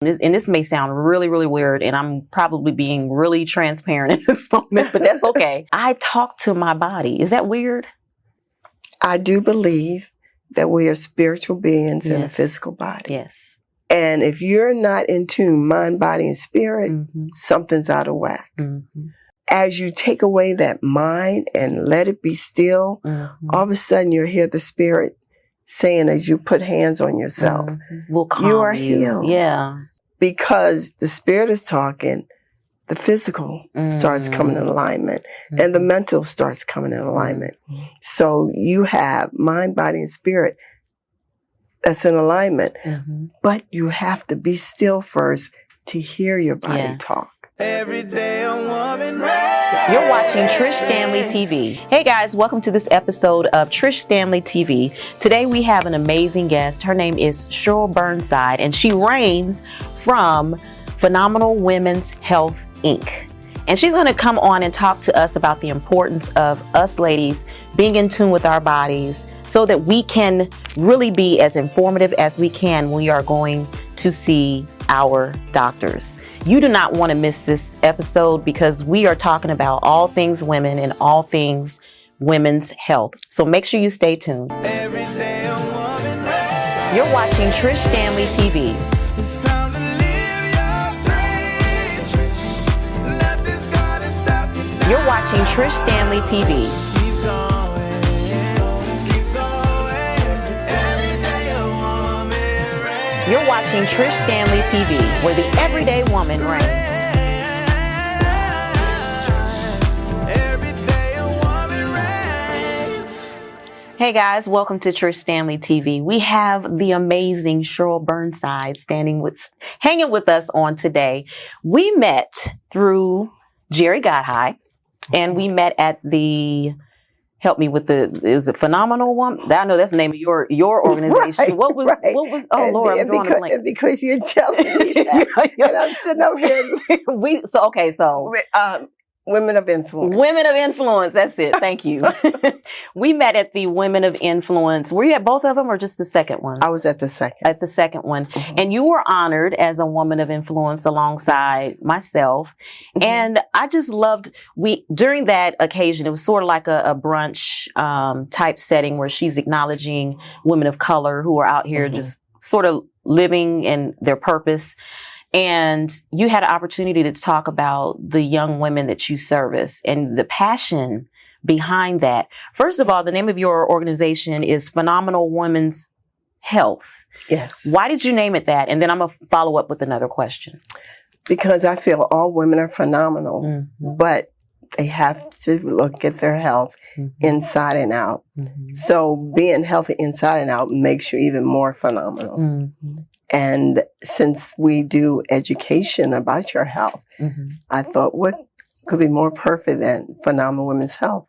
this may sound really, really weird, and I'm probably being really transparent in this moment, but that's okay. I talk to my body. Is that weird? I do believe that we are spiritual beings in a physical body. Yes. And if you're not in tune, mind, body, and spirit, something's out of whack. As you take away that mind and let it be still, all of a sudden you'll hear the spirit saying, as you put hands on yourself, you are healed. Yeah. Because the spirit is talking, the physical starts coming in alignment, and the mental starts coming in alignment. So you have mind, body, and spirit that's in alignment. But you have to be still first to hear your body talk. Every day a woman You're watching Trish Standley TV. Hey guys, welcome to this episode of Trish Standley TV. Today we have an amazing guest. Her name is Cheryl Burnside, and she reigns from Phenomenal Women's Health, Inc. And she's going to come on and talk to us about the importance of us ladies being in tune with our bodies so that we can really be as informative as we can when we are going to see our doctors. You do not want to miss this episode because we are talking about all things women and all things women's health. So make sure you stay tuned. every day a woman You're watching Trish Standley TV. It's time to live your dreams. Nothing's gonna stop you now. You're watching Trish Standley TV. Keep going, keep going. Every day a woman reigns. You're watching Trish Standley TV, where the everyday woman reigns. Every day a woman reigns. Hey guys, welcome to Trish Standley TV. We have the amazing Cheryl Burnside hanging with us on today. We met through Jerry Godhigh, and we met at the, help me with is it Phenomenal Woman? I know that's the name of your organization. What was, oh And- Lord, I'm and drawing a because, blank. and because you're telling me that, and I'm sitting up here, So Women of Influence. Women of Influence, that's it. Thank you. We met at the Women of Influence. Were you at both of them or just the second one? I was at the second. At the second one. And you were honored as a woman of influence alongside myself. And I just loved, during that occasion, it was sort of like a brunch type setting where she's acknowledging women of color who are out here just sort of living in their purpose. And you had an opportunity to talk about the young women that you service and the passion behind that. First of all, the name of your organization is Phenomenal Women's Health. Yes. Why did you name it that? And then I'm going to follow up with another question. Because I feel all women are phenomenal, but they have to look at their health inside and out. So being healthy inside and out makes you even more phenomenal. And since we do education about your health, I thought, what could be more perfect than Phenomenal Women's Health?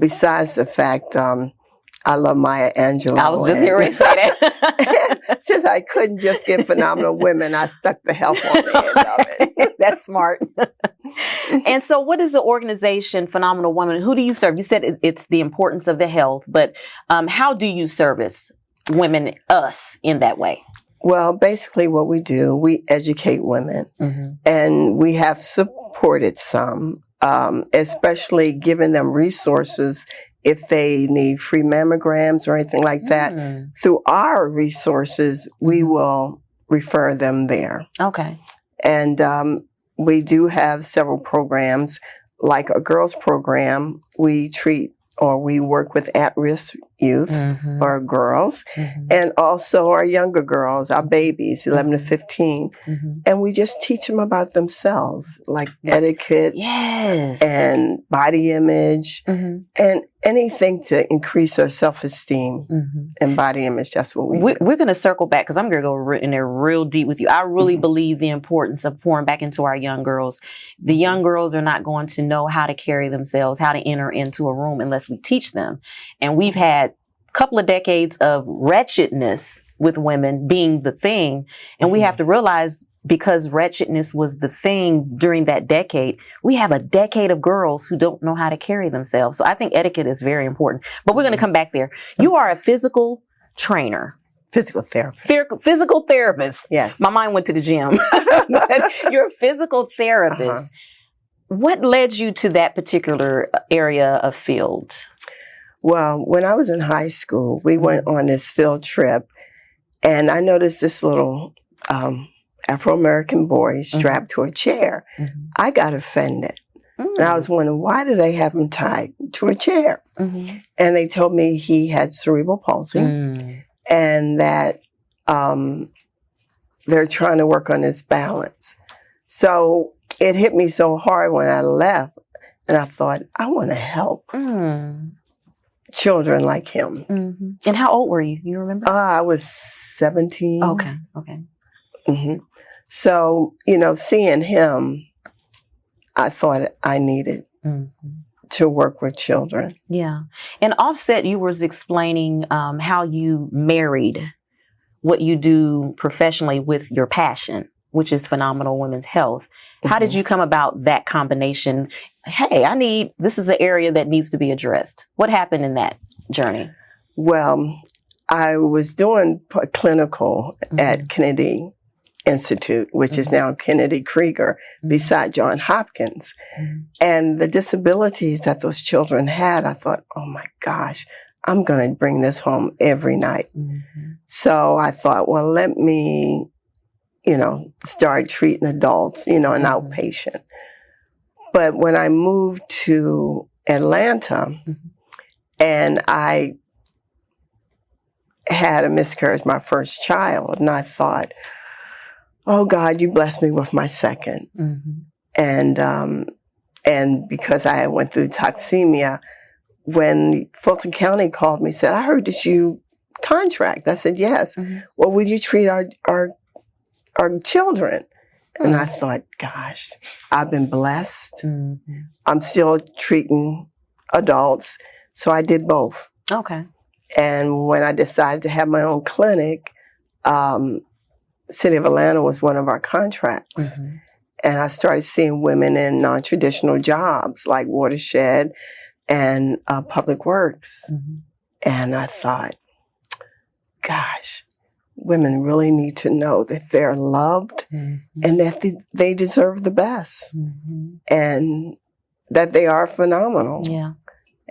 Besides the fact, I love Maya Angelou. I was just hearing you say that. Since I couldn't just get phenomenal women, I stuck the health on the end of it. That's smart. And so what is the organization Phenomenal Women? Who do you serve? You said it's the importance of the health, but how do you service women, us, in that way? Well, basically what we do, we educate women, and we have supported some, especially giving them resources if they need free mammograms or anything like that. Through our resources, we will refer them there. Okay. And we do have several programs, like a girls program. We treat or we work with at-risk youth or girls, and also our younger girls, our babies, 11 to 15. And we just teach them about themselves, like etiquette and body image and anything to increase their self-esteem and body image. That's what we do. We're going to circle back because I'm going to go in there real deep with you. I really believe the importance of pouring back into our young girls. The young girls are not going to know how to carry themselves, how to enter into a room unless we teach them. And we've had a couple of decades of wretchedness with women being the thing. And we have to realize, because wretchedness was the thing during that decade, we have a decade of girls who don't know how to carry themselves. So I think etiquette is very important. But we're going to come back there. You are a physical trainer. Physical therapist. Physical therapist. Yes. My mind went to the gym. But you're a physical therapist. What led you to that particular area of field? Well, when I was in high school, we went on this field trip, and I noticed this little Afro-American boy strapped to a chair. I got offended. And I was wondering, why do they have him tied to a chair? And they told me he had cerebral palsy and that they're trying to work on his balance. So it hit me so hard when I left, and I thought, I want to help children like him. And how old were you? You remember? I was 17. Okay. So, you know, seeing him, I thought I needed to work with children. Yeah. And Offset, you was explaining how you married what you do professionally with your passion, which is phenomenal women's health. How did you come about that combination? Hey, this is an area that needs to be addressed. What happened in that journey? Well, I was doing clinical at Kennedy Institute, which is now Kennedy Krieger, beside Johns Hopkins. And the disabilities that those children had, I thought, oh my gosh, I'm going to bring this home every night. So I thought, well, let me, you know, start treating adults, you know, an outpatient. But when I moved to Atlanta and I had a miscarriage, my first child, and I thought, oh God, you blessed me with my second. And because I went through toxemia, when Fulton County called me, said, I heard that you contract. I said, yes. Well, will you treat our children? And I thought, gosh, I've been blessed. I'm still treating adults. So I did both. Okay. And when I decided to have my own clinic, City of Atlanta was one of our contracts. And I started seeing women in non-traditional jobs like watershed and public works. And I thought, gosh, women really need to know that they're loved and that they deserve the best and that they are phenomenal. Yeah.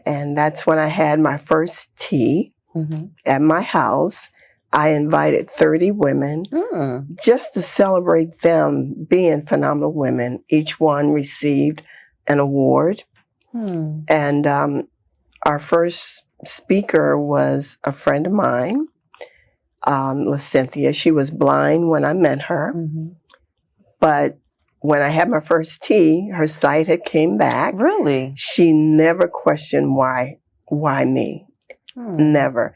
And that's when I had my first tea at my house. I invited 30 women just to celebrate them being phenomenal women. Each one received an award. And our first speaker was a friend of mine, Cynthia. She was blind when I met her. But when I had my first tea, her sight had came back. Really? She never questioned why me. Never.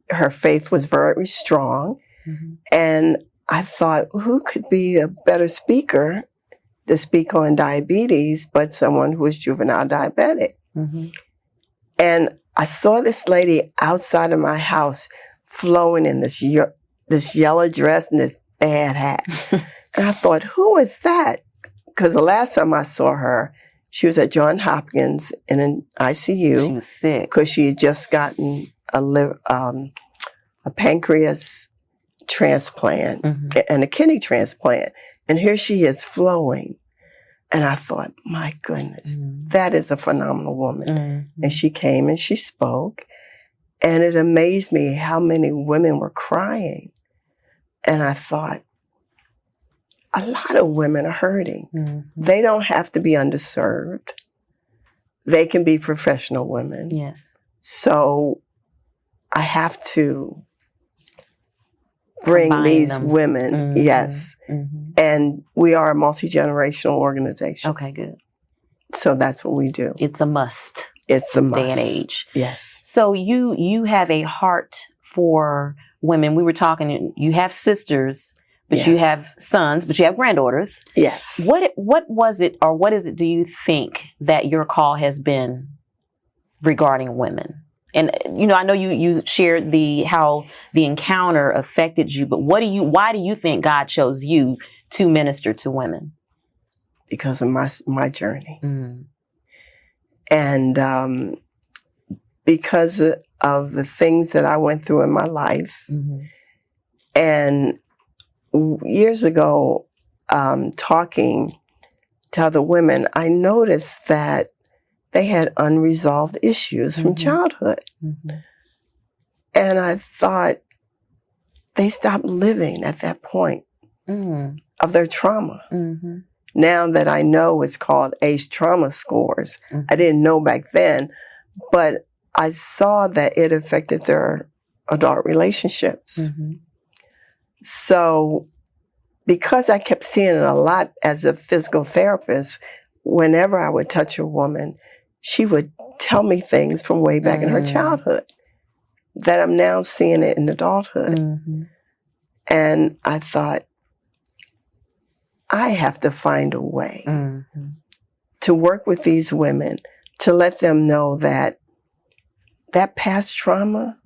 Her faith was very strong. And I thought, who could be a better speaker to speak on diabetes but someone who was juvenile diabetic? And I saw this lady outside of my house flowing in this yellow dress and this bad hat. And I thought, who is that? Because the last time I saw her, she was at Johns Hopkins in an ICU. She was sick. Because she had just gotten a pancreas transplant and a kidney transplant. And here she is flowing. And I thought, my goodness, that is a phenomenal woman. And she came and she spoke. And it amazed me how many women were crying. And I thought, a lot of women are hurting. They don't have to be underserved. They can be professional women. Yes. So I have to bring Combine these them. women, yes. And we are a multi-generational organization. Okay, good. So that's what we do. It's a must. It's a must. Day and age. Yes. So you have a heart for women. We were talking, you have sisters, but you have sons, but you have granddaughters. Yes. What was it, or what is it, do you think that your call has been regarding women? And, you know, I know you shared how the encounter affected you, but why do you think God chose you to minister to women? Because of my journey. And because of the things that I went through in my life, And years ago, talking to other women, I noticed that they had unresolved issues from childhood. And I thought they stopped living at that point of their trauma. Now that I know it's called ACE trauma scores, I didn't know back then, but I saw that it affected their adult relationships. So because I kept seeing it a lot as a physical therapist, whenever I would touch a woman, she would tell me things from way back in her childhood that I'm now seeing it in adulthood. And I thought, I have to find a way to work with these women, to let them know that that past trauma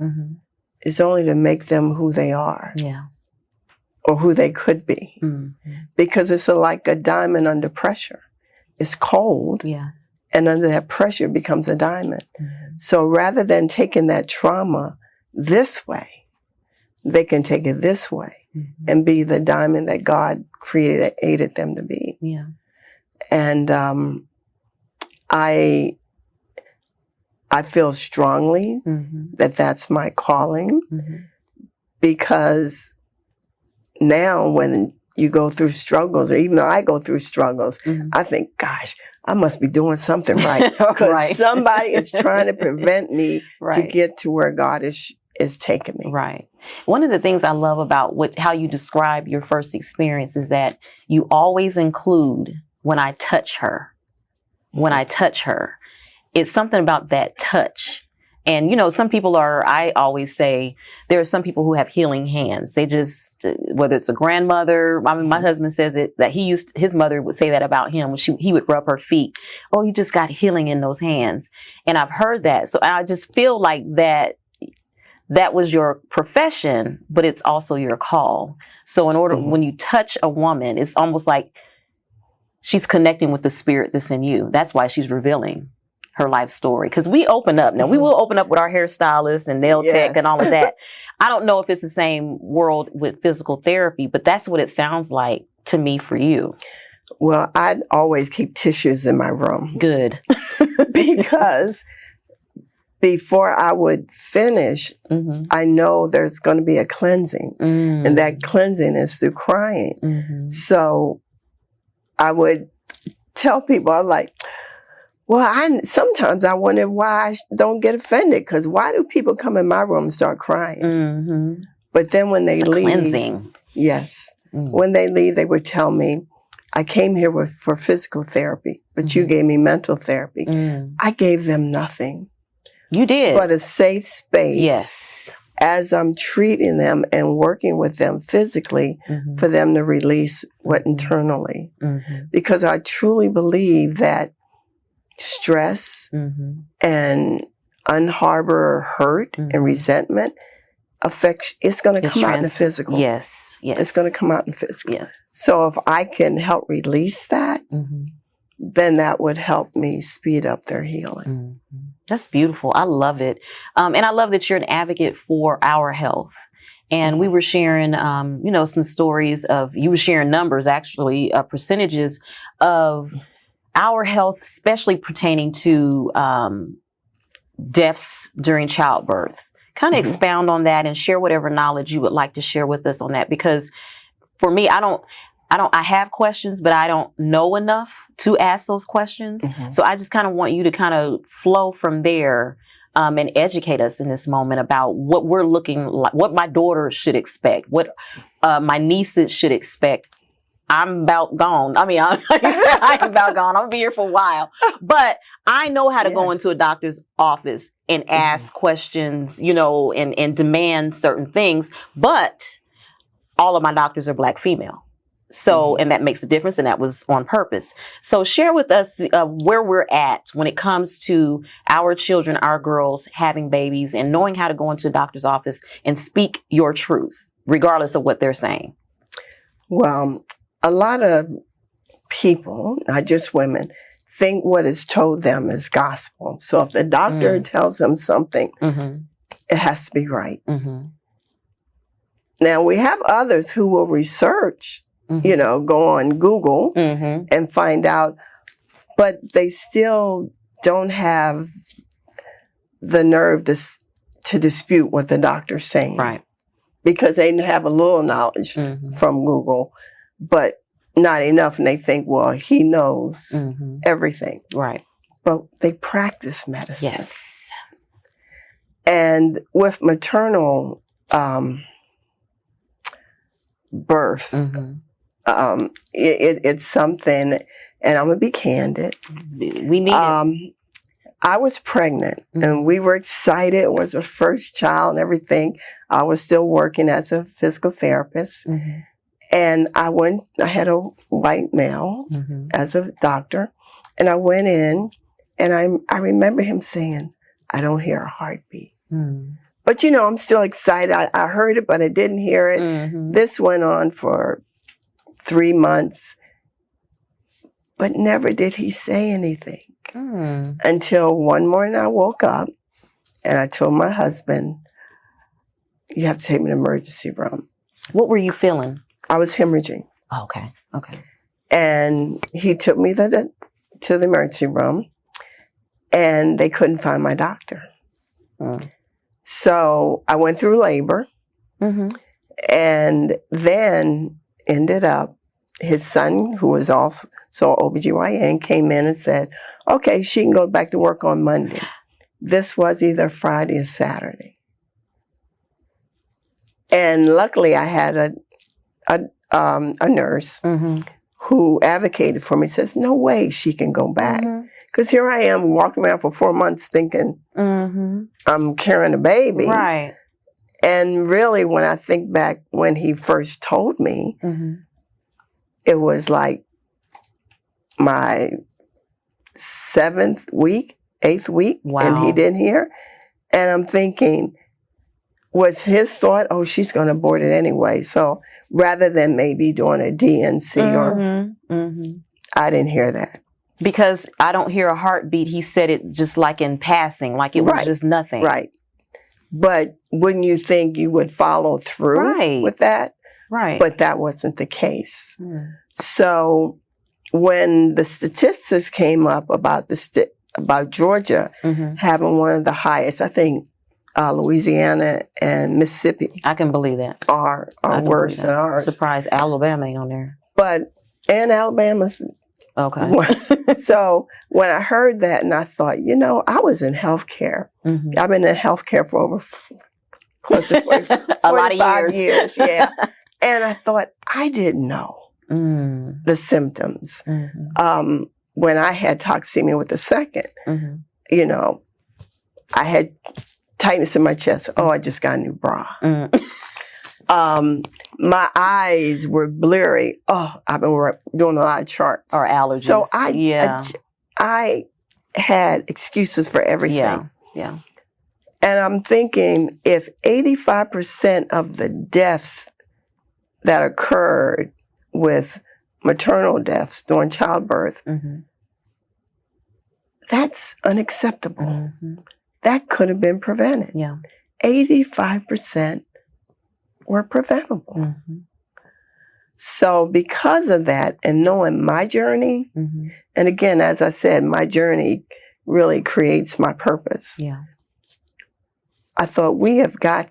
is only to make them who they are. Or who they could be. Because it's like a diamond under pressure. It's cold, and under that pressure it becomes a diamond. So rather than taking that trauma this way, they can take it this way and be the diamond that God created them to be. And I feel strongly that that's my calling, because now when you go through struggles, or even though I go through struggles, I think, gosh, I must be doing something right. Because somebody is trying to prevent me to get to where God is taking me. One of the things I love about how you describe your first experience is that you always include when I touch her. When I touch her. It's something about that touch. And, you know, some people I always say, there are some people who have healing hands. They just, whether it's a grandmother, I mean, my husband says it, that his mother would say that about him when he would rub her feet. Oh, you just got healing in those hands. And I've heard that. So I just feel like that was your profession, but it's also your call. So when you touch a woman, it's almost like she's connecting with the spirit that's in you. That's why she's revealing her life story. Because we open up. Now, we will open up with our hairstylist and nail tech and all of that. I don't know if it's the same world with physical therapy, but that's what it sounds like to me for you. Well, I'd always keep tissues in my room. Good. Because before I would finish, I know there's going to be a cleansing. And that cleansing is through crying. So I would tell people, I'm like, well, sometimes I wonder why I don't get offended, because why do people come in my room and start crying? But then when they leave, cleansing. When they leave, they would tell me, I came here for physical therapy, but you gave me mental therapy. I gave them nothing. You did. But a safe space. As I'm treating them and working with them physically, for them to release what internally. Because I truly believe that stress and unharbor hurt and resentment it's going to come out in the physical. It's going to come out in the physical. So if I can help release that, then that would help me speed up their healing. That's beautiful. I love it. And I love that you're an advocate for our health. And we were sharing, some stories you were sharing numbers, actually, percentages of our health, especially pertaining to deaths during childbirth. Kind of expound on that and share whatever knowledge you would like to share with us on that. Because for me, I have questions, but I don't know enough to ask those questions. So I just kind of want you to kind of flow from there and educate us in this moment about what we're looking like, what my daughter should expect, what my nieces should expect. I'm about gone. I mean, I'm about gone. I'm going to be here for a while. But I know how to go into a doctor's office and ask questions, and demand certain things. But all of my doctors are Black female. So, and that makes a difference, and that was on purpose. So share with us where we're at when it comes to our children, our girls having babies, and knowing how to go into a doctor's office and speak your truth, regardless of what they're saying. Well, a lot of people, not just women, think what is told them is gospel. So if the doctor tells them something, it has to be right. Now we have others who will research, Mm-hmm. go on Google Mm-hmm. and find out, but they still don't have the nerve to dispute what the doctor's saying. Right. Because they have a little knowledge Mm-hmm. from Google, but not enough. And they think, well, he knows Mm-hmm. everything. Right. But they practice medicine. Yes. And with maternal birth, Mm-hmm. it's something, and I'm going to be candid. We need it. I was pregnant and we were excited. It was our first child and everything. I was still working as a physical therapist. Mm-hmm. And I had a white male Mm-hmm. as a doctor. And I went in and I remember him saying, I don't hear a heartbeat. Mm-hmm. But I'm still excited. I heard it, but I didn't hear it. Mm-hmm. This went on for 3 months, but never did he say anything Mm-hmm. until one morning I woke up and I told my husband, you have to take me to the emergency room. What were you feeling? I was hemorrhaging. Okay. Okay. And he took me to the emergency room and they couldn't find my doctor. Mm. So I went through labor Mm-hmm. and then ended up, his son, who was also OBGYN, came in and said, okay, she can go back to work on Monday. This was either Friday or Saturday. And luckily I had a nurse Mm-hmm. who advocated for me, says, no way she can go back. Mm-hmm. Because here I am walking around for 4 months thinking Mm-hmm. I'm carrying a baby. Right. And really, when I think back when he first told me, Mm-hmm. it was like my 7th week, 8th week, Wow. and he didn't hear. And I'm thinking, was his thought, oh, she's going to abort it anyway. So rather than maybe doing a DNC or Mm-hmm. Mm-hmm. I didn't hear that. Because I don't hear a heartbeat, he said it just like in passing, like it was Right. just nothing. Right. But wouldn't you think you would follow through Right. with that? Right. But that wasn't the case. Mm. So when the statistics came up about about Georgia Mm-hmm. having one of the highest, I think Louisiana and Mississippi I can believe that. are I can worse believe than that. ours. Surprised Alabama ain't on there. And Alabama's. Okay. So when I heard that and I thought, I was in healthcare. Mm-hmm. I've been in healthcare for over close to 40, A lot of 45 years. Yeah. And I thought, I didn't know Mm. the symptoms. Mm-hmm. When I had toxemia with the second, Mm-hmm. I had tightness in my chest. Oh, I just got a new bra. Mm. My eyes were bleary. Oh, I've been doing a lot of charts. Or allergies. So yeah. I had excuses for everything. Yeah. Yeah. And I'm thinking, if 85% of the deaths that occurred with maternal deaths during childbirth, Mm-hmm. that's unacceptable. Mm-hmm. That could have been prevented. Yeah. 85% were preventable. Mm-hmm. So because of that and knowing my journey, Mm-hmm. and again, as I said, my journey really creates my purpose. Yeah. I thought we have got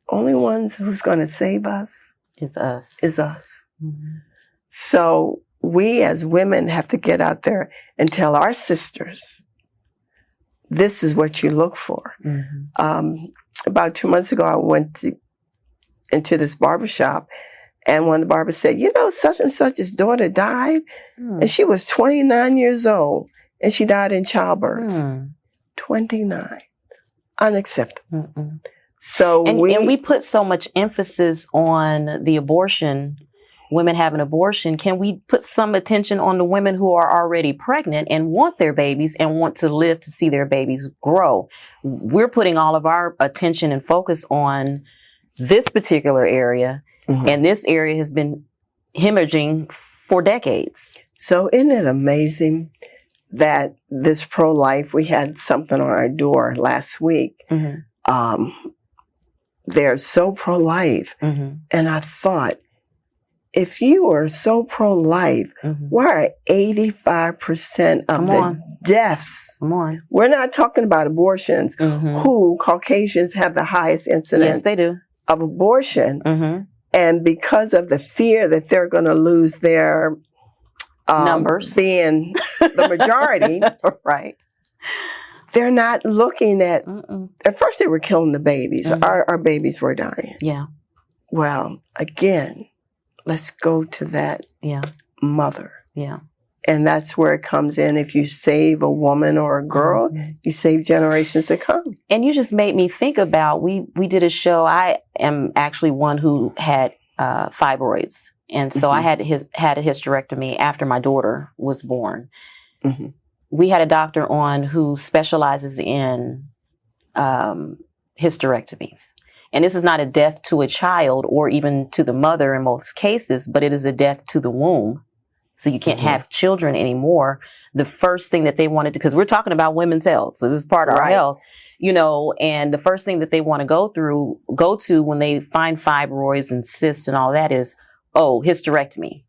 only ones who's going to save us It's us. is us. Mm-hmm. So we as women have to get out there and tell our sisters, this is what you look for. Mm-hmm. About 2 months ago, I went into this barbershop and one of the barbers said, such and such's daughter died and she was 29 years old and she died in childbirth. Mm. 29. Unacceptable. Mm-mm. So And we put so much emphasis on the abortion, women having abortion. Can we put some attention on the women who are already pregnant and want their babies and want to live to see their babies grow? We're putting all of our attention and focus on this particular area, Mhm. and this area has been hemorrhaging for decades. So isn't it amazing that this pro-life, we had something on our door last week. Mm-hmm. they're so pro-life. Mm-hmm. And I thought, if you are so pro-life, Mm-hmm. why are 85% of Come the on. deaths? Come on. We're not talking about abortions, Mm-hmm. who Caucasians have the highest incidence Yes, they do. of abortion. Mm-hmm. And because of the fear that they're going to lose their Numbers. being the majority, Right. they're not looking at, Mm-mm. at first they were killing the babies. Mhm. Our babies were dying. Yeah. Well, again, let's go to that Yeah. mother. Yeah. And that's where it comes in. If you save a woman or a girl, Mhm. you save generations to come. And you just made me think about, we did a show. I am actually one who had fibroids. And so I had a hysterectomy after my daughter was born. Mm-hmm. We had a doctor on who specializes in hysterectomies. And this is not a death to a child or even to the mother in most cases, but it is a death to the womb. So you can't Mhm. have children anymore. The first thing that they wanted to, because we're talking about women's health, so this is part of our Right. health, and the first thing that they want to go to when they find fibroids and cysts and all that is, hysterectomy.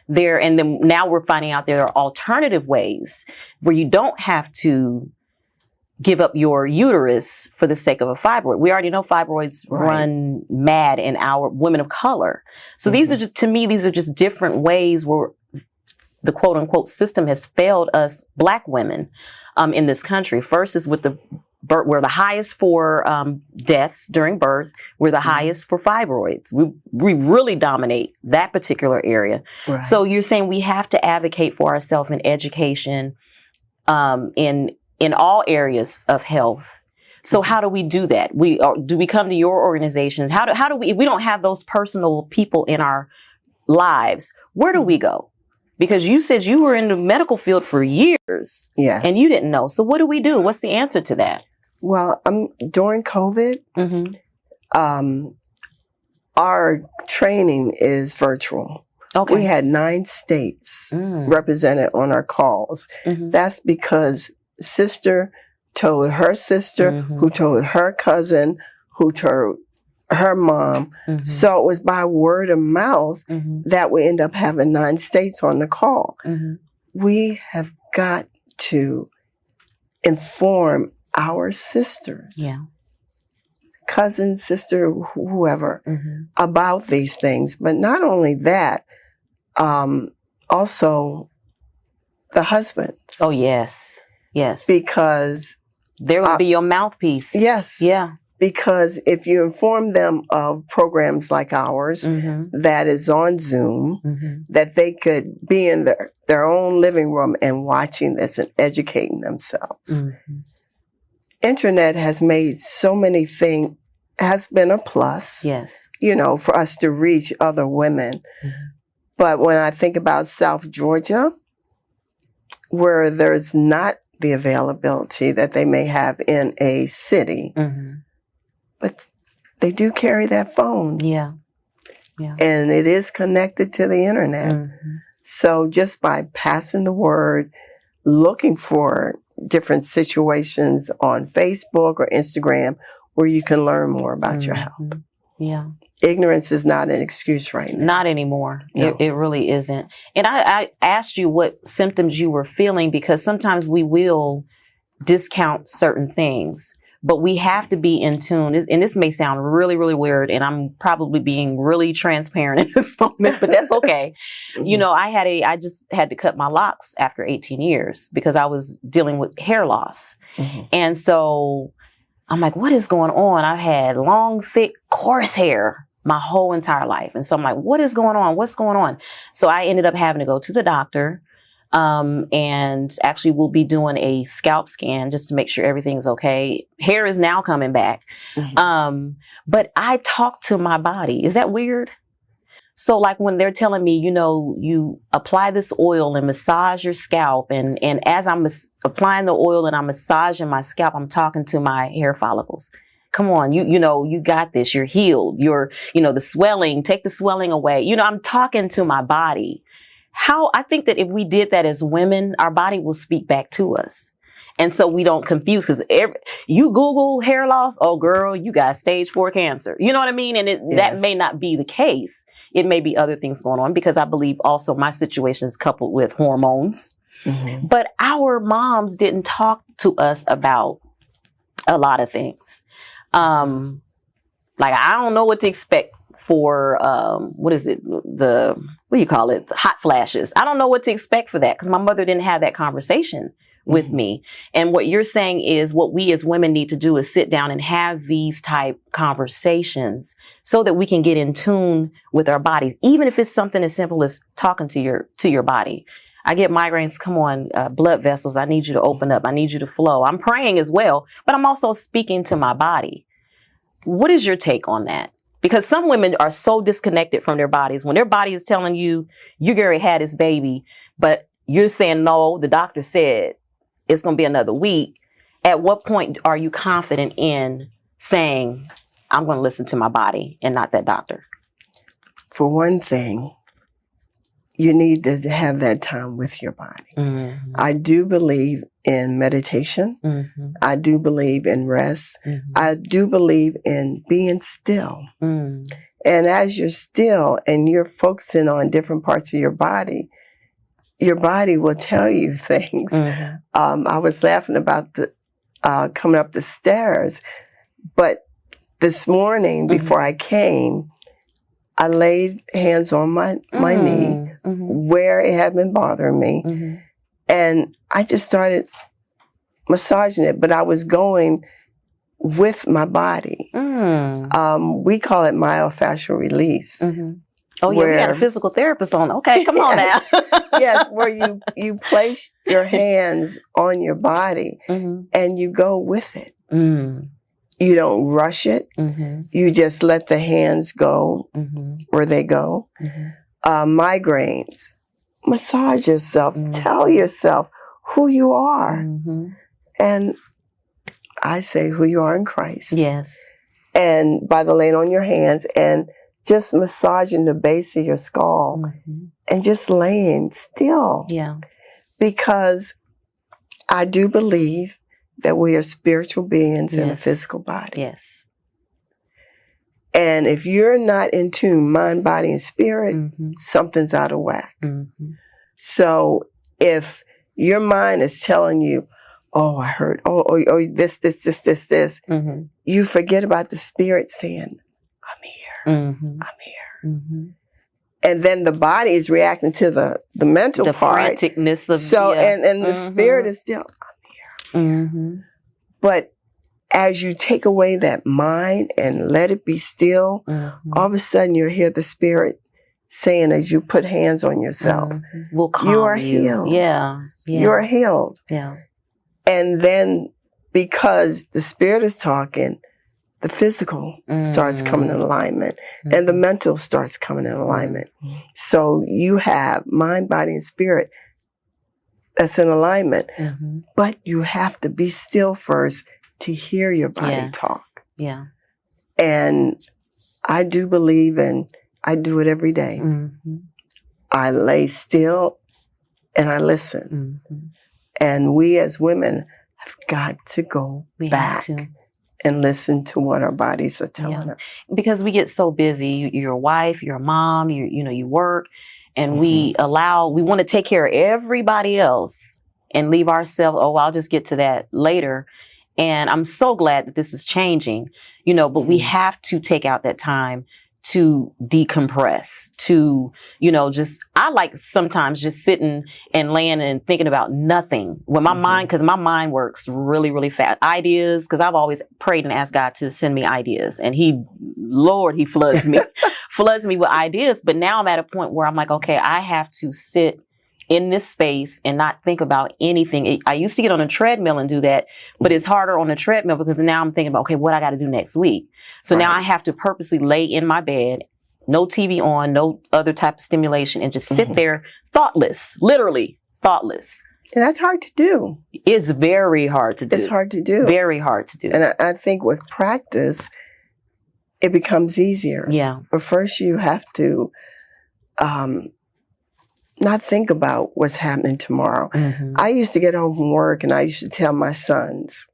And then now we're finding out there are alternative ways where you don't have to give up your uterus for the sake of a fibroid. We already know fibroids Right. run mad in our women of color. So these are just, to me, these are just different ways where the quote unquote system has failed us Black women in this country. First is with the birth, we're the highest for deaths during birth. We're the highest for fibroids. We really dominate that particular area. Right. So you're saying we have to advocate for ourselves in education, in all areas of health. So how do we do that? Do we come to your organizations? How do we, if we don't have those personal people in our lives, where do we go? Because you said you were in the medical field for years Yes. and you didn't know. So what do we do? What's the answer to that? Well, during COVID, Mm-hmm. Our training is virtual. Okay. We had 9 states Mm. represented on our calls. Mhm. That's because sister told her sister, Mhm. who told her cousin, who told her mom. Mhm. So it was by word of mouth Mhm. that we end up having 9 states on the call. Mhm. We have got to inform our sisters, Yeah. cousin, sister, whoever, Mhm. about these things. But not only that, also the husbands. Oh, yes. Yes. Because, They're going to be your mouthpiece. yes, Yeah. because if you inform them of programs like ours Mm-hmm. that is on Zoom, Mm-hmm. that they could be in their own living room and watching this and educating themselves. Mm-hmm. Internet has made so many things, has been a plus, Yes. for us to reach other women. Mhm. But when I think about South Georgia, where there's not the availability that they may have in a city, Mm-hmm. but they do carry that phone Yeah. Yeah. and it is connected to the internet. Mm-hmm. So just by passing the word, looking for different situations on Facebook or Instagram where you can learn more about your health. Mhm. Yeah. Ignorance is not an excuse right now. Not anymore. No. It really isn't. And I asked you what symptoms you were feeling because sometimes we will discount certain things, but we have to be in tune. And this may sound really, really weird, and I'm probably being really transparent in this moment, but that's okay. Mhm. I just had to cut my locks after 18 years because I was dealing with hair loss. Mhm. And so I'm like, what is going on? I've had long, thick, coarse hair my whole entire life. And so I'm like, what is going on? What's going on? So I ended up having to go to the doctor. And actually we'll be doing a scalp scan just to make sure everything's okay. Hair is now coming back. Mhm. But I talk to my body. Is that weird? So like when they're telling me, you apply this oil and massage your scalp. And as I'm applying the oil and I'm massaging my scalp, I'm talking to my hair follicles. Come on, you got this. You're healed. The swelling, take the swelling away. I'm talking to my body. I think that if we did that as women, our body will speak back to us. And so we don't confuse, because you Google hair loss, oh girl, you got stage 4 cancer. You know what I mean? And that may not be the case. It may be other things going on, because I believe also my situation is coupled with hormones. Mm-hmm. But our moms didn't talk to us about a lot of things. Like, I don't know what to expect for, what is it? What do you call it? The hot flashes. I don't know what to expect for that, because my mother didn't have that conversation with me. And what you're saying is what we as women need to do is sit down and have these type conversations so that we can get in tune with our bodies, even if it's something as simple as talking to your body. I get migraines. Come on, blood vessels. I need you to open up. I need you to flow. I'm praying as well, but I'm also speaking to my body. What is your take on that? Because some women are so disconnected from their bodies. When their body is telling you, you already had this baby, but you're saying, no, the doctor said it's going to be another week. At what point are you confident in saying, I'm going to listen to my body and not that doctor? For one thing, you need to have that time with your body. Mm-hmm. I do believe in meditation. Mm-hmm. I do believe in rest. Mm-hmm. I do believe in being still. Mm. And as you're still and you're focusing on different parts of your body will tell you things. Mm-hmm. I was laughing about the coming up the stairs, but this morning before I came, I laid hands on my knee where it had been bothering me, and I just started massaging it, but I was going with my body. We call it myofascial release. Oh, yeah, we got a physical therapist on. Okay, come on now. Yes, where you place your hands on your body and you go with it. You don't rush it. You just let the hands go where they go. Migraines. Massage yourself. Tell yourself who you are. And I say who you are in Christ. Yes. And by the laying on your hands and just massaging the base of your skull and just laying still. Yeah. Because I do believe that we are spiritual beings in a physical body. Yes. And if you're not in tune, mind, body, and spirit, something's out of whack. So if your mind is telling you, oh, I heard, oh, this, you forget about the spirit saying, I'm here. I'm here. And then the body is reacting to the mental part. The franticness of and the spirit is still, I'm here. But as you take away that mind and let it be still, all of a sudden you'll hear the spirit saying, as you put hands on yourself, we'll calm you are healed. Yeah. You are healed. Yeah. And then because the spirit is talking, the physical starts coming in alignment and the mental starts coming in alignment. So you have mind, body, and spirit that's in alignment. But you have to be still first to hear your body talk. Yeah. And I do believe, and I do it every day. I lay still and I listen. And we as women have got to go back and listen to what our bodies are telling us. Because we get so busy. You're a wife, you're a mom, you work, and we want to take care of everybody else and leave ourselves, I'll just get to that later. And I'm so glad that this is changing, but we have to take out that time to decompress, to, I like sometimes just sitting and laying and thinking about nothing when my mind, because my mind works really, really fast. Ideas, because I've always prayed and asked God to send me ideas, and He floods me, with ideas. But now I'm at a point where I'm like, okay, I have to sit in this space and not think about anything. I used to get on a treadmill and do that, but it's harder on the treadmill because now I'm thinking about, okay, what I got to do next week. So now I have to purposely lay in my bed, no TV on, no other type of stimulation, and just sit there thoughtless, literally thoughtless. And that's hard to do. It's very hard to do. It's hard to do. Very hard to do. And I think with practice, it becomes easier. Yeah. But first you have to not think about what's happening tomorrow. I used to get home from work and I used to tell my sons,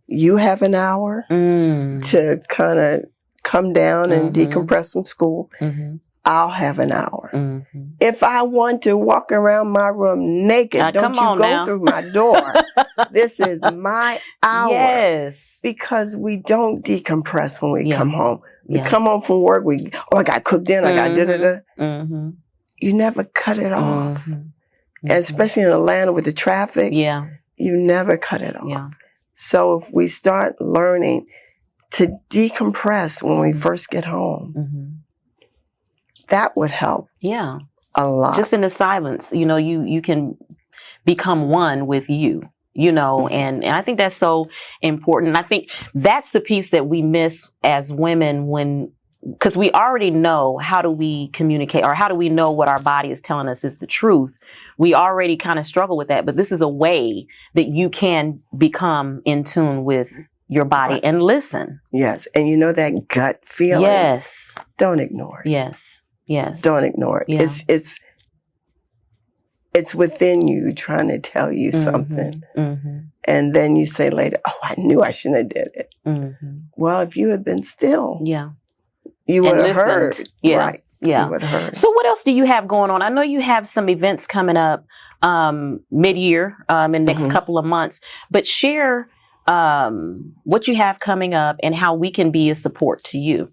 you have an hour to kind of come down and decompress from school. I'll have an hour. If I want to walk around my room naked, don't you go through my door. This is my hour. Yes. Because we don't decompress when we come home. We come home from work, I got to cook dinner, I got to da-da-da. You never cut it off. And especially in Atlanta with the traffic, you never cut it off. So if we start learning to decompress when we first get home, that would help a lot. Just in the silence, you can become one with you, and I think that's so important. And I think that's the piece that we miss as women because we already know how do we communicate or how do we know what our body is telling us is the truth. We already kind of struggle with that, but this is a way that you can become in tune with your body and listen. Yes. And that gut feeling. Yes. Don't ignore it. Yes. Yes. Don't ignore it. Yeah. It's within you trying to tell you something. And then you say later, oh, I knew I shouldn't have did it. Well, if you had been still, you would have heard. Right. Yeah. You would have heard. So what else do you have going on? I know you have some events coming up mid-year in the next couple of months, but share what you have coming up and how we can be a support to you.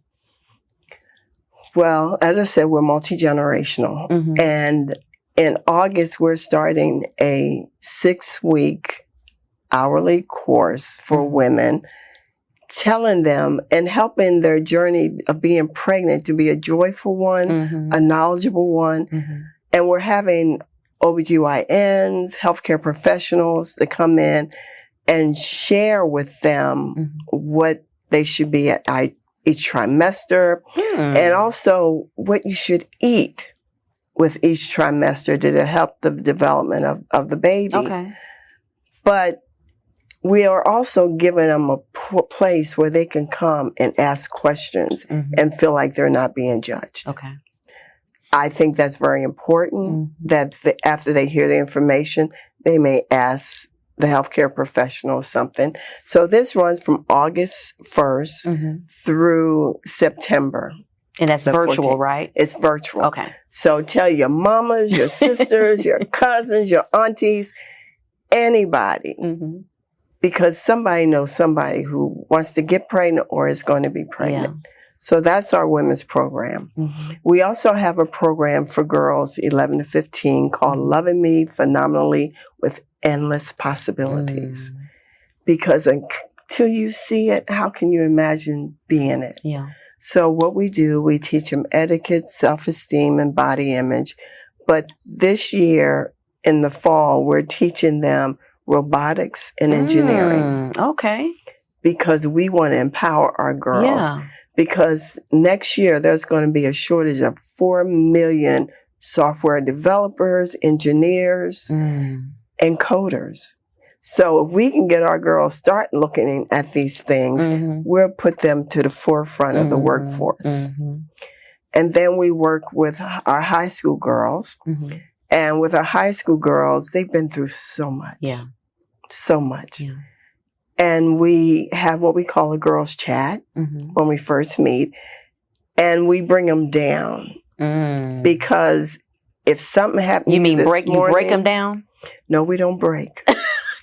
Well, as I said, we're multi-generational. And in August, we're starting a 6-week hourly course for women, telling them and helping their journey of being pregnant to be a joyful one, a knowledgeable one. And we're having OBGYNs, healthcare professionals to come in and share with them what they should be at each trimester, and also what you should eat with each trimester to help the development of the baby. Okay. But we are also giving them a place where they can come and ask questions and feel like they're not being judged. Okay. I think that's very important that after they hear the information, they may ask the healthcare professional something. So this runs from August 1st through September. And that's virtual, 14th. Right? It's virtual. Okay. So tell your mamas, your sisters, your cousins, your aunties, anybody. Because somebody knows somebody who wants to get pregnant or is going to be pregnant. Yeah. So that's our women's program. We also have a program for girls 11 to 15 called Loving Me Phenomenally with Endless Possibilities. Because until you see it, how can you imagine being it? Yeah. So what we do, we teach them etiquette, self-esteem, and body image. But this year in the fall, we're teaching them robotics and engineering. Okay. Because we want to empower our girls. Yeah. Because next year there's going to be a shortage of 4 million software developers, engineers, and coders. So if we can get our girls start looking at these things, we'll put them to the forefront of the workforce. And then we work with our high school girls. And with our high school girls, they've been through so much. Yeah. So much. Yeah. And we have what we call a girls' chat when we first meet. And we bring them down. Because if something happens, you mean this break? morning, You break them down? No, we don't break.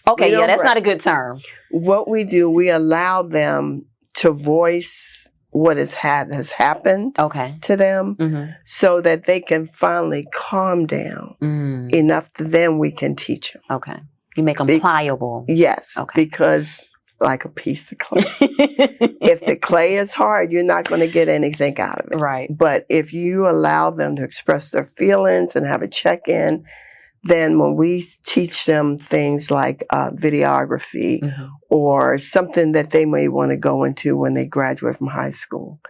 Okay, We don't that's break. not a good term. What we do, we allow them to voice what has happened to them so that they can finally calm down enough that then we can teach them. Okay. You make them pliable. Yes, Okay. because like a piece of clay. If the clay is hard, you're not going to get anything out of it. Right. But if you allow them to express their feelings and have a check-in, then when we teach them things like videography or something that they may want to go into when they graduate from high school,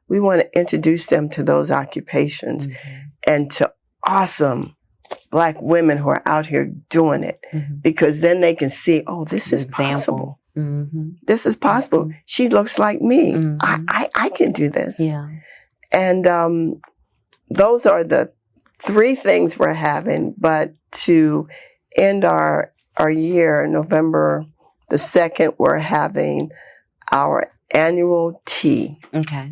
we want to introduce them to those occupations and to awesome Black women who are out here doing it, because then they can see, oh, this is possible. This is possible. She looks like me. I can do this. Yeah. And those are the 3 things we're having, but to end our year, November the 2nd, we're having our annual tea. Okay.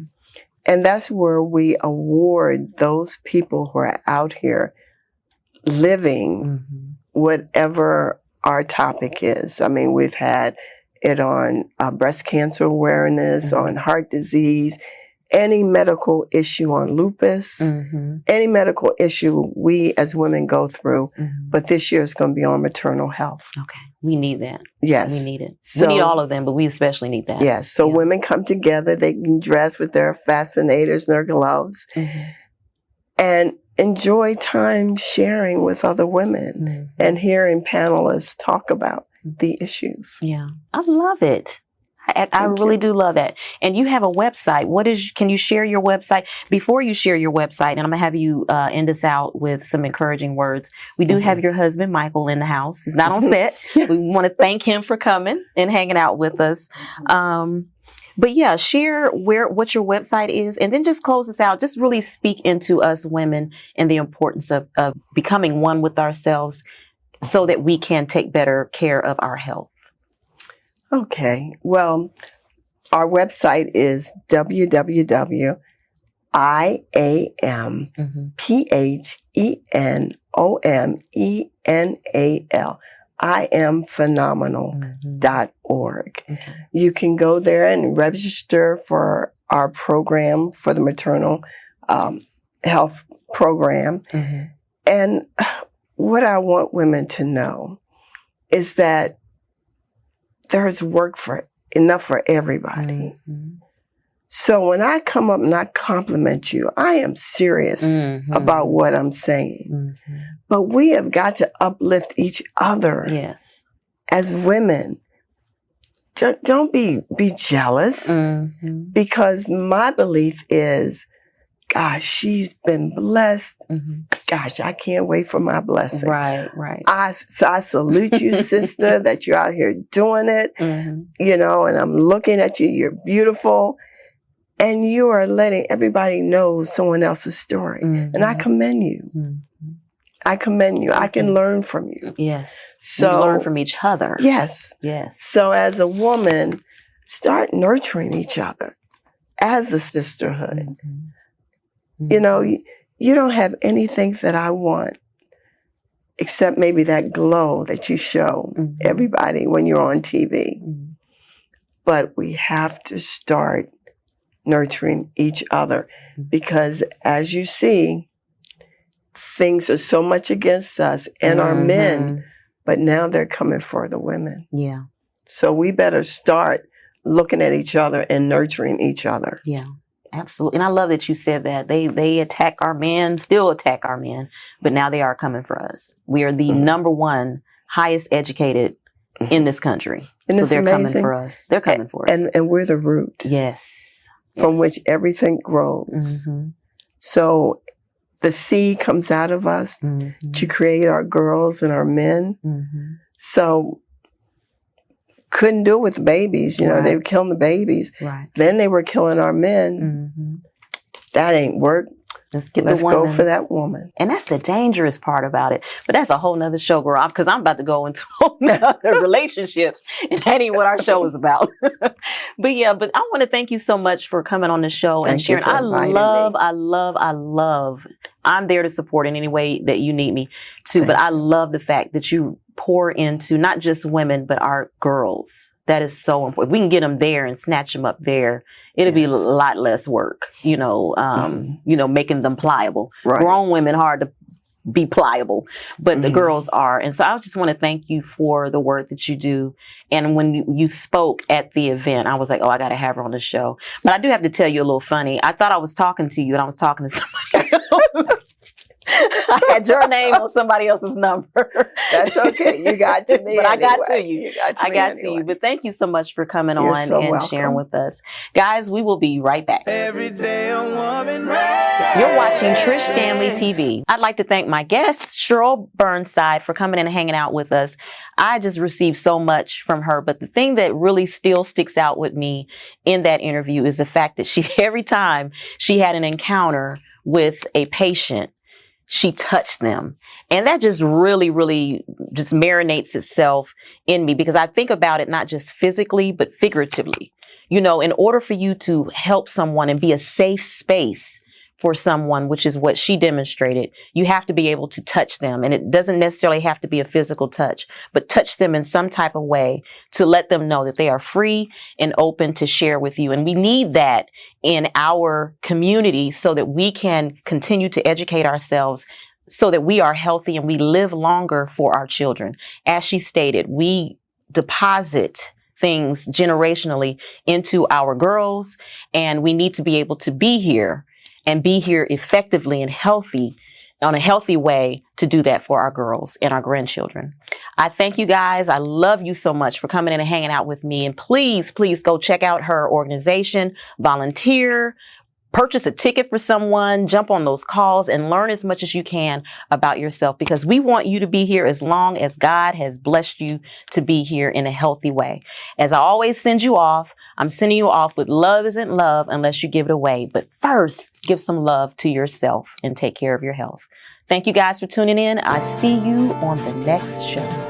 And that's where we award those people who are out here living whatever our topic is. I mean, we've had it on breast cancer awareness, on heart disease, any medical issue on lupus, any medical issue we as women go through. But this year is going to be on maternal health. Okay. We need that. Yes. We need it. So, we need all of them, but we especially need that. Yes. So women come together. They can dress with their fascinators and their gloves and enjoy time sharing with other women and hearing panelists talk about the issues. Yeah. I love it. I really do love that. And you have a website. Can you share your website? Before you share your website, and I'm going to have you end us out with some encouraging words. We do have your husband, Michael, in the house. He's not on set. We want to thank him for coming and hanging out with us. But yeah, share what your website is, and then just close us out. Just really speak into us women and the importance of becoming one with ourselves so that we can take better care of our health. Okay. Well, our website is www.IamPhenommenal. IamPhenomenal.org. You can go there and register for our program, for the maternal health program. And what I want women to know is that there's work enough for everybody. So when I come up and I compliment you, I am serious about what I'm saying. But we have got to uplift each other as women. Don't be jealous, because my belief is, gosh, she's been blessed. Gosh, I can't wait for my blessing. Right. I salute you, sister, that you're out here doing it, you know, and I'm looking at you. You're beautiful. And you are letting everybody know someone else's story. And I commend you. I commend you. I can learn from you. Yes. So we learn from each other. Yes. So as a woman, start nurturing each other as a sisterhood. You know, you don't have anything that I want except maybe that glow that you show everybody when you're on TV. But we have to start nurturing each other, because as you see, things are so much against us and our men, but now they're coming for the women. Yeah. So we better start looking at each other and nurturing each other. Yeah. Absolutely. And I love that you said that. They attack our men, still attack our men, but now they are coming for us. We are the number one highest educated in this country. And so they're amazing. coming for us. They're coming for us. And we're the root. Yes. From which everything grows. So the seed comes out of us to create our girls and our men. So couldn't do it with babies. You know, they were killing the babies. Then they were killing our men. That ain't work. Let's go for that woman. And that's the dangerous part about it. But that's a whole nother show, girl, because I'm about to go into other relationships, and that ain't what our show is about. But yeah, but I want to thank you so much for coming on the show and sharing. I love, I'm there to support in any way that you need me to, but I love the fact that you pour into not just women, but our girls. That is so important. If we can get them there and snatch them up there, it'll be a lot less work, making them pliable. Grown women, hard to be pliable, but the girls are. And so I just want to thank you for the work that you do. And when you spoke at the event, I was like, oh, I got to have her on the show. But I do have to tell you a little funny. I thought I was talking to you and I was talking to somebody else. I had your name on somebody else's number. That's okay. You got to me. But anyway. I got to you. I got to you. But thank you so much for coming You're on so and welcome. sharing with us. Guys, we will be right back. Every day a woman rises. You're watching Trish Standley TV. I'd like to thank my guest, Cheryl Burnside, for coming in and hanging out with us. I just received so much from her, but the thing that really still sticks out with me in that interview is the fact that every time she had an encounter with a patient, she touched them. And that just really, really just marinates itself in me, because I think about it not just physically, but figuratively. You know, in order for you to help someone and be a safe space for someone, which is what she demonstrated, you have to be able to touch them. And it doesn't necessarily have to be a physical touch, but touch them in some type of way to let them know that they are free and open to share with you. And we need that in our community so that we can continue to educate ourselves, so that we are healthy and we live longer for our children. As she stated, we deposit things generationally into our girls, and we need to be able to be here and be here effectively and healthy, on a healthy way, to do that for our girls and our grandchildren. I thank you guys. I love you so much for coming in and hanging out with me. And please, please go check out her organization, volunteer, purchase a ticket for someone, jump on those calls, and learn as much as you can about yourself, because we want you to be here as long as God has blessed you to be here in a healthy way. As I always send you off, I'm sending you off with love isn't love unless you give it away. But first, give some love to yourself and take care of your health. Thank you guys for tuning in. I see you on the next show.